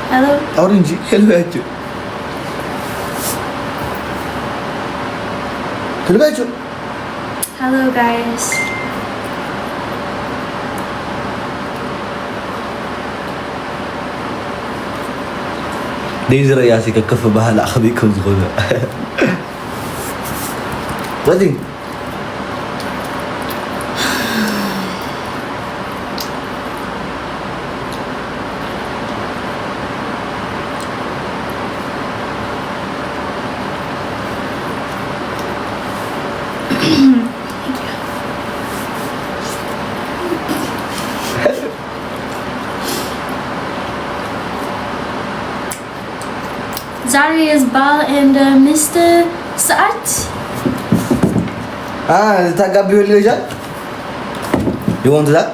Hello. Orange. Hello ያችሁ Hello ያችሁ Hello guys. ديزر يا سيك كف بحال اخبيكم زغونه ودي Zari is Bal and Mr. Saat. تقابي ولا جا You want that?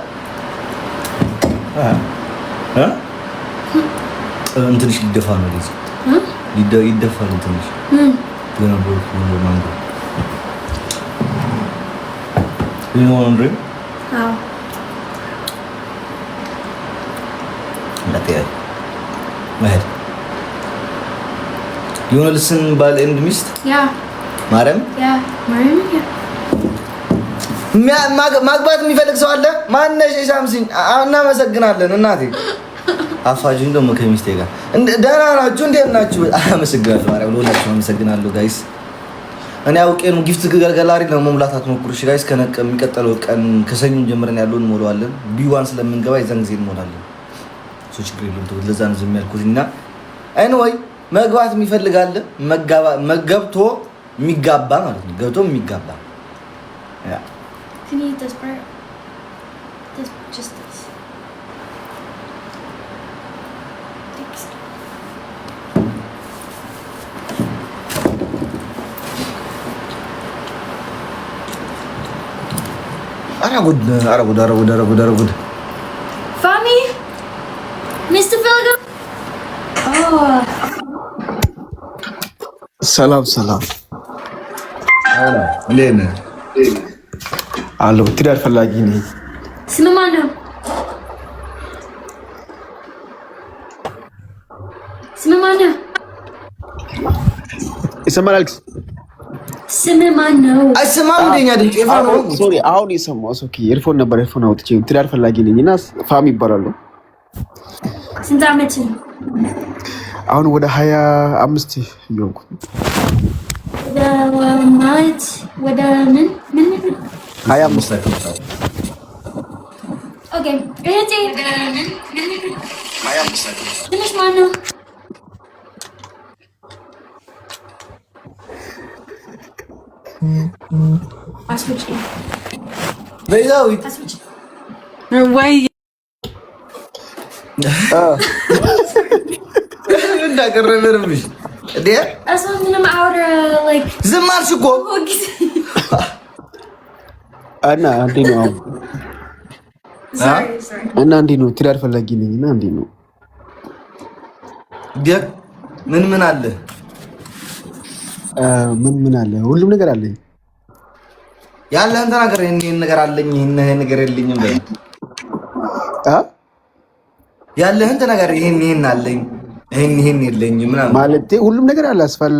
እንትንሽ ሊደፋ ነው ልጅ ይደፋል እንትንሽ ገና ብሮክ ነው ማንጎ You know what I'm doing? How? Not yet. Go ahead. You want to listen Bal and Mist? Yeah. ማርያም? Yeah. Mariam? Yeah. ማግባት የሚፈልግ ሰው አለ? ማነሽ ሳምሲን? እናመሰግናለን እናቴ። አፋጅን ደግሞ ከሚስቴ ጋር ደህና ናችሁ? እንዴት ናችሁ? አመሰግናለሁ ማርያም፣ ለሁላችሁ አመሰግናለሁ ጋይስ። እኔ አውቄ ነው ጊፍት ገላሪ ነው መሙላት አትሞክሩ እሺ ጋይስ። የሚቀጥለው ቀን ከሰኞ ጀምረን ያለውን እንሞላዋለን። ቢዋን ስለምንገባ የዛን ጊዜ እንሞላለን። ሶ ችግር የለውም። ለዛ ነው ዝም ያልኩት እና ኤኒዌይ መግባት የሚፈልግ አለ? መገብቶ የሚጋባ ማለት ነው። ገብቶ የሚጋባ ያ Can you eat this part? Just this. Thanks. ኧረ ጉድ Fami? Mr. Philip? Oh. ሰላም እንዴት ነህ? አለሁ። ትዳር ፈላጊ ነኝ። ስም ማን ነው? ይሰማል አሌክስ? ስም ማን ነው? አይሰማም እንደኛ ድምጽ ነው። ሶሪ አሁን የሰማሁት ኦኬ። ኤርፎን ነበር ኤርፎን አውጥቼ ትዳር ፈላጊ ነኝ እና ፋሚ ይባላሉ። ስንት ዓመት ነው? አሁን ወደ 25 ይሆንኩ። ወደ ምን 25 ኦኬ። እህቴ ትንሽ ማን ነው? አስወጪ በዛዊት ወይ እንዳቀረበርብሽ እንዴ ምንም ዝም አልሽ እኮ እና እንዴ ነው እና እንዴ ነው ትዳር ፈላጊ ነኝ እና እንዴ ነው ምን አለ ምን አለ ሁሉም ነገር አለኝ ያለህን ተናገር ይሄን ነገር አለኝ ይሄን ነገር የለኝም በል ያለህን ተናገር ይሄን አለኝ ይሄን የለኝም ምናምን ማለቴ ሁሉም ነገር አለ አስፋል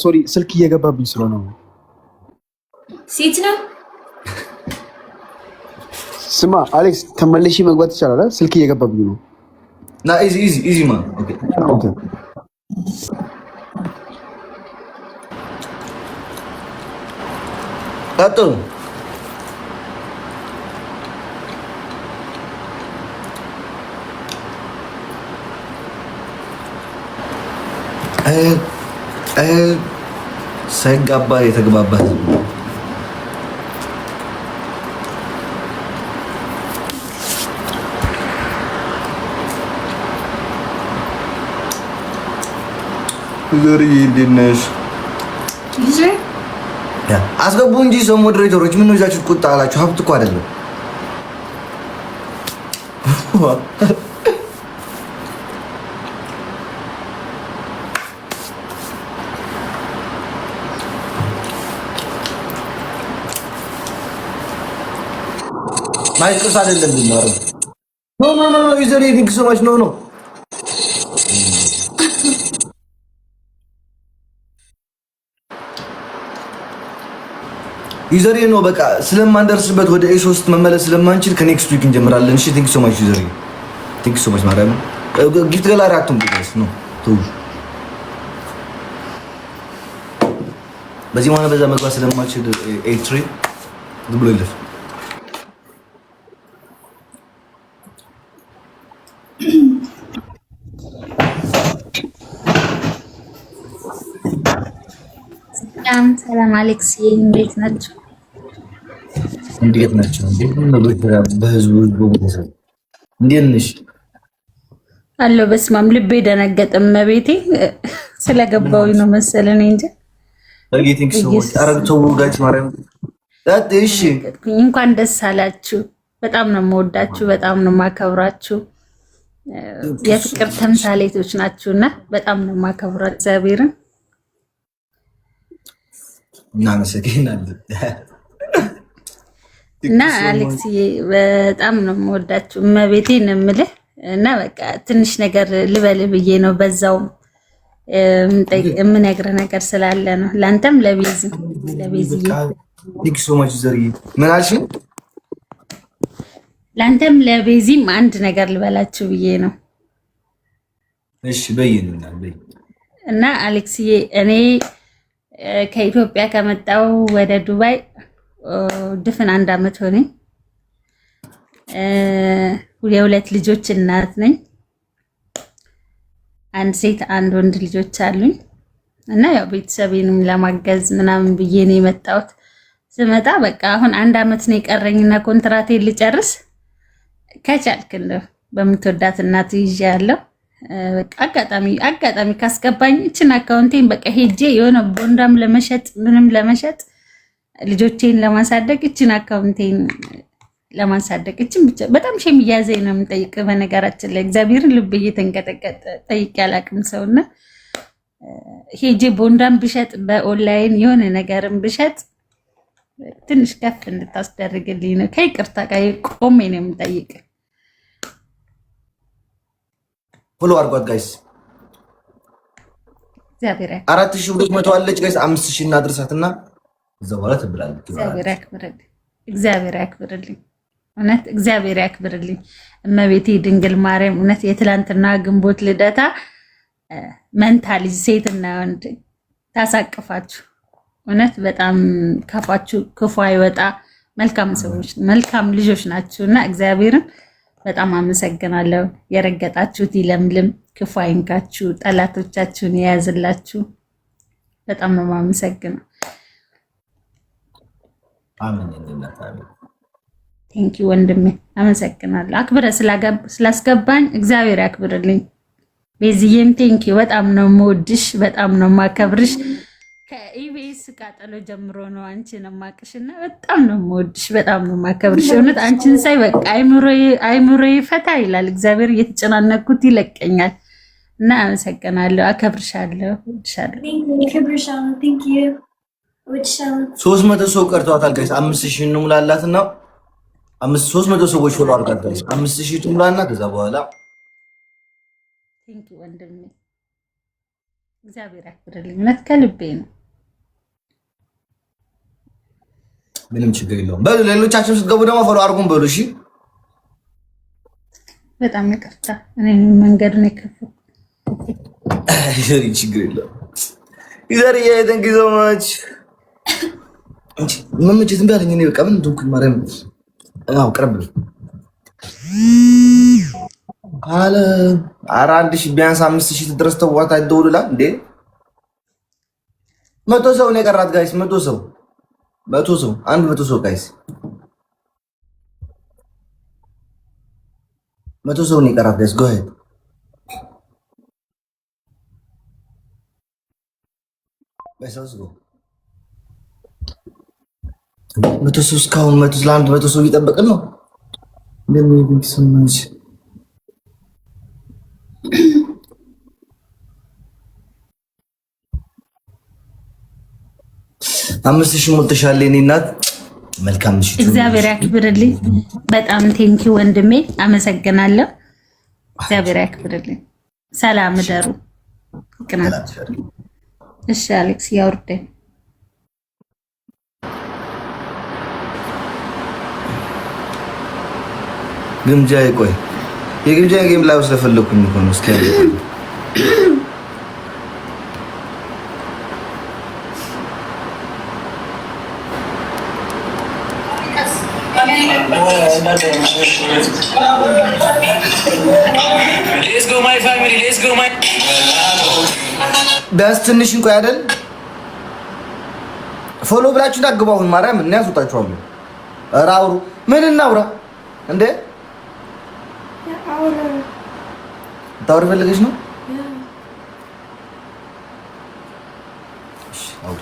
ሶሪ ስልክ እየገባብኝ ስለሆነ ነው ሴት ነው ስማ አሌክስ ተመለሽ መግባት ይቻላል ስልክ እየገባብኝ ነው ና ኢዚ ማን ኦኬ ቀጥሉ ሳይጋባ የተግባባ ዘሪ እንዴት ነሽ? አስገቡ እንጂ ሰው ሞዴሬተሮች ምን ነው ይዛችሁ ቁጣ አላችሁ? ሀብት እኮ አይደለም። ማይክስ አይደለም ቢማሩ ኖ ዩዘር ቲንክ ሶ ማች ኖ ዩዘር ነው በቃ ስለማንደርስበት ወደ ኤ3 መመለስ ስለማንችል ከኔክስት ዊክ እንጀምራለን። እሺ ቲንክ ሶ ማች ዩዘር ቲንክ ሶ ማች ማዳም ጊፍት ገላሪ አትም ቢገስ ነው ተው በዚህ ማለት በዛ መግባት ስለማንችል ኤ3 ዝም ብሎ ይለፍ ሰላም አሌክስ እንዴት ናችሁ? እንዴት ናቸው? በህዝቡ ቦታሰብ እንዴት ነሽ? አለው በስማም ልቤ ደነገጠ። መቤቴ ስለገባው ነው መሰለኝ እንጂ ቲንክ ሶ ማች አረግተው ጋይስ ማርያም እሺ እንኳን ደስ አላችሁ። በጣም ነው የምወዳችሁ፣ በጣም ነው የማከብራችሁ። የፍቅር ተምሳሌቶች ናችሁና በጣም ነው የማከብራችሁ እግዚአብሔርን እናመሰግናለን። እና አሌክስዬ በጣም ነው የምወዳችሁ እመቤቴን የምልህ እና በቃ ትንሽ ነገር ልበልህ ብዬ ነው በዛውም የምነግርህ ነገር ስላለ ነው ላንተም ለቤዝዬ ቲንክ ሶ ማች ዘሪ ምን አልሽኝ? ላንተም ለቤዚም አንድ ነገር ልበላችሁ ብዬ ነው። እሺ በይንናል በይ እና አሌክስዬ እኔ ከኢትዮጵያ ከመጣው ወደ ዱባይ ድፍን 1 አመት ሆነኝ። የሁለት ልጆች እናት ነኝ። አንድ ሴት አንድ ወንድ ልጆች አሉኝ እና ያው ቤተሰቤንም ለማገዝ ምናምን ብዬ ነው የመጣሁት። ስመጣ በቃ አሁን 1 አመት ነው የቀረኝና ኮንትራቴን ልጨርስ ከቻልክ እንደው በምትወዳት እናት ይዣለሁ። በቃ አጋጣሚ ካስገባኝ እችን አካውንቴን በቃ ሄጄ የሆነ ቦንዳም ለመሸጥ ምንም ለመሸጥ ልጆቼን ለማሳደግ እችን አካውንቴን ለማሳደግ እችን ብቻ በጣም ሼም እያዘኝ ነው የምጠይቅ። በነገራችን ላይ እግዚአብሔርን ልብ እየተንቀጠቀጠ ጠይቅ ያላቅም ሰውና ሄጄ ቦንዳም ብሸጥ በኦንላይን የሆነ ነገርም ብሸጥ ትንሽ ከፍ እንድታስደርግልኝ ነው። ከይቅርታ ጋር ቆሜ ነው የምጠይቅ። ፎሎ አድርጓት ጋይስ። እግዚአብሔር 4200 አለች ጋይስ 5000 እናድርሳትና እዛው በኋላ ትብላለች። እግዚአብሔር ያክብርልኝ። እውነት እግዚአብሔር ያክብርልኝ። እመቤቴ ድንግል ማርያም እውነት የትላንትና ግንቦት ልደታ መንታ ልጅ ሴትና ወንድ ታሳቅፋችሁ። እውነት በጣም ካፋችሁ ክፉ አይወጣ። መልካም ሰዎች መልካም ልጆች ናችሁና እግዚአብሔርን በጣም አመሰግናለሁ። የረገጣችሁት ይለምልም፣ ክፉ አይንካችሁ፣ ጠላቶቻችሁን የያዝላችሁ። በጣም ነው የማመሰግነው። ቴንኪ ወንድሜ አመሰግናለሁ። አክብረ ስላስገባኝ እግዚአብሔር ያክብርልኝ። ቤዝዬም ቴንኪ በጣም ነው የምወድሽ፣ በጣም ነው የማከብርሽ። ከኢቢኤስ ቃጠሎ ጀምሮ ነው አንቺን ማቅሽና በጣም ነው የምወድሽ፣ በጣም ነው የማከብርሽ። እውነት አንቺን ሳይ በቃ አይምሮዬ ፈታ ይላል። እግዚአብሔር እየተጨናነኩት ይለቀኛል እና አመሰግናለሁ፣ አከብርሻለሁ፣ እወድሻለሁ። 300 ሰው ቀርቷታል ጋይስ። 5000 እንሙላላትና 300 ሰዎች ፎሎ አድርጋት ጋይስ። 5000 ትሙላና ከዛ በኋላ ቴንኪ ወንድሜ እግዚአብሔር ያክብርልኝ። እውነት ከልቤ ነው። ምንም ችግር የለውም። በሉ ሌሎቻችሁ ስትገቡ ደግሞ ፎሎ አድርጉን በሉ እሺ። በጣም ይቅርታ እኔ መንገዱን የከፈው ይዘሪ ችግር የለውም። ይዘሪ thank you so much መመቸት ዝም ብያለኝ እኔ በቃ ምን እንደሆንኩኝ ማርያም አው ቀረብ አለ 4000 ቢያንስ 5000 ድረስ ተዋታ ይደውሉላ እንዴ 100 ሰው ነው የቀራት ጋይስ 100 ሰው 100 ሰው ጋይስ 100 ሰው ነው የቀራት ጋይስ go ahead በሰውስ go 100 ሰው እስካሁን 100 ሰው እየጠበቅን ነው እንደምን ይሰማሽ 5000 ሞልተሻል የኔ እናት መልካም ምሽት። እግዚአብሔር ያክብርልኝ። በጣም ቴንኪ ወንድሜ፣ አመሰግናለሁ። እግዚአብሔር ያክብርልኝ። ሰላም እደሩ። ቅናት። እሺ አሌክስ ያውርደኝ። ግምጃ ይቆይ። የግምጃ ጌም ላይ ስለፈለኩኝ እኮ ነው። እስኪ ቢያንስ ትንሽ እንቆይ አይደል? ፎሎ ብላችሁ ታግቡ። አሁን ማርያም እና ያስወጣችኋለሁ። ኧረ አውሩ። ምን እናውራ እንዴ? ታውሪ ፈልገሽ ነው? እሺ አውሪ።